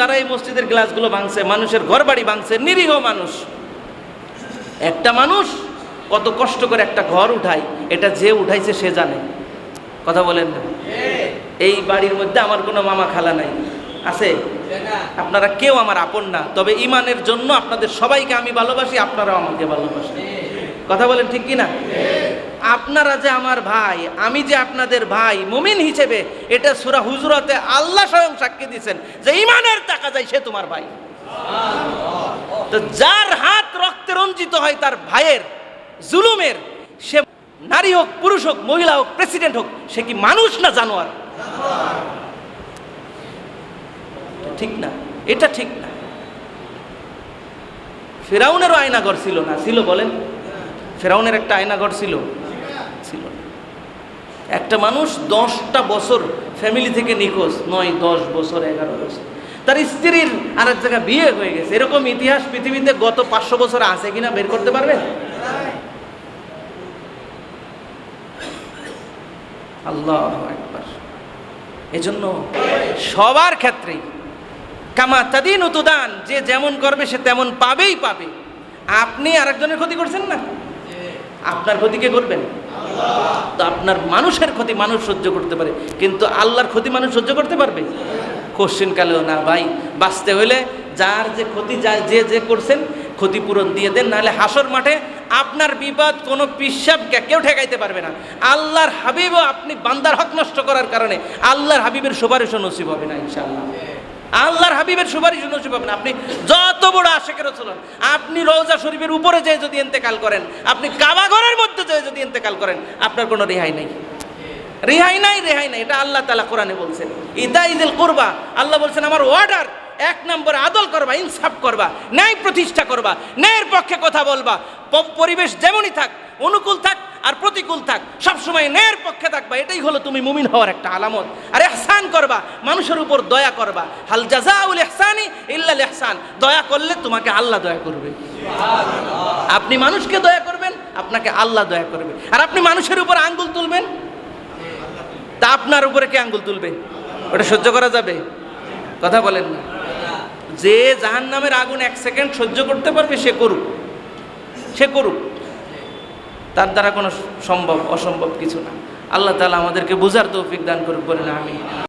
তারা এই মসজিদের গ্লাসগুলো ভাঙছে, মানুষের ঘর বাড়ি ভাঙছে, নিরীহ মানুষ। একটা মানুষ কত কষ্ট করে একটা ঘর উঠায়, এটা যে উঠাইছে সে জানে। কথা বলেন না? এই বাড়ির মধ্যে আমার কোনো মামা খালা নাই, আছে? আপনারা কেউ আমার আপন না, তবে ইমানের জন্য আপনাদের সবাইকে আমি ভালোবাসি, আপনারাও আমাকে ভালোবাসেন। কথা বলেন ঠিক কি না? আপনারা যে আমার ভাই, আমি যে আপনাদের ভাই মুমিন হিসেবে, এটা সূরা হুজুরাতে আল্লাহ স্বয়ং সাক্ষী দিয়েছেন যে ইমানের টাকা যায় সে তোমার ভাই। তো যার হাত রক্তে রঞ্জিত হয় তার ভাইয়ের জুলুমের, সে নারী হোক, পুরুষ হোক, মহিলা হোক, প্রেসিডেন্ট হোক, সে কি মানুষ না জানোয়ার? ঠিক না, এটা ঠিক না। ফেরাউনেরও আয়নাঘর ছিল না, ছিল বলেন? ফেরাউনের একটা আয়নাঘর ছিল? ছিল না। একটা মানুষ 10টা বছর ফ্যামিলি থেকে নিখোঁজ, 9, 10 বছর, 11 বছর, তার স্ত্রীর আরেক জায়গায় বিয়ে হয়ে গেছে। এরকম ইতিহাস পৃথিবীতে গত 500 বছর আছে কিনা বের করতে পারবে? আল্লাহু আকবার। এজন্য সবার ক্ষেত্রেই কামা তাদিনু তুদান, যে যেমন করবে সে তেমন পাবেই পাবে। আপনি আরেকজনের ক্ষতি করছেন না, আপনার ক্ষতি কে করবেন? তো আপনার মানুষের ক্ষতি মানুষ সহ্য করতে পারে, কিন্তু আল্লাহর ক্ষতি মানুষ সহ্য করতে পারবে? কোশ্চেন কালেও না ভাই। বাঁচতে হইলে যার যে ক্ষতি, যে যে করছেন ক্ষতিপূরণ দিয়ে দেন, নাহলে হাসর মাঠে আপনার বিপদ কোনো পিশাবকে কেউ ঠেকাইতে পারবে না। আল্লাহর হাবিবও আপনি বান্দার হক নষ্ট করার কারণে আল্লাহর হাবিবের সুপারিশও নসিব হবে না ইনশাআল্লাহ। আল্লাহর হাবিবের সুপারিশ নসিব হবে না। আপনি যত বড় আশিকের রাসূল, আপনি রওজা শরীফের উপরে যেয়ে যদি ইন্তেকাল করেন, আপনি কাবা ঘরের মধ্যে যেয়ে যদি ইন্তেকাল করেন, আপনার কোনো রেহাই নাই, রেহাই নাই, রেহাই নাই। এটা আল্লাহ তাআলা কোরআনে বলছেন। ইতাইযিল কুরবা, আল্লাহ বলছেন আমার অর্ডার, 1 নম্বরে আদল করবা, ইনসাফ করবা, ন্যায় প্রতিষ্ঠা করবা, ন্যায়ের পক্ষে কথা বলবা। পরিবেশ যেমনই থাক, অনুকূল থাক আর প্রতিকূল থাক, সবসময় ন্যায়ের পক্ষে থাকবা। এটাই হলো তুমি মুমিন হওয়ার একটা আলামত। আর ইহসান করবা, মানুষের উপর দয়া করবা। হাল জাযাউল ইহসানি ইল্লাল ইহসান, দয়া করলে তোমাকে আল্লাহ দয়া করবে। আপনি মানুষকে দয়া করবেন, আপনাকে আল্লাহ দয়া করবে। আর আপনি মানুষের উপর আঙ্গুল তুলবেন, তা আপনার উপরে কে আঙ্গুল তুলবে? ওটা সহ্য করা যাবে? কথা বলেন না। যে জাহান্নামের আগুন 1 সেকেন্ড সহ্য করতে পারবে সে করুক, সে করুক, তার দ্বারা কোনো অসম্ভব কিছু না। আল্লাহ তাআলা আমাদেরকে বুঝার তৌফিক দান করুক, বলেন আমিন।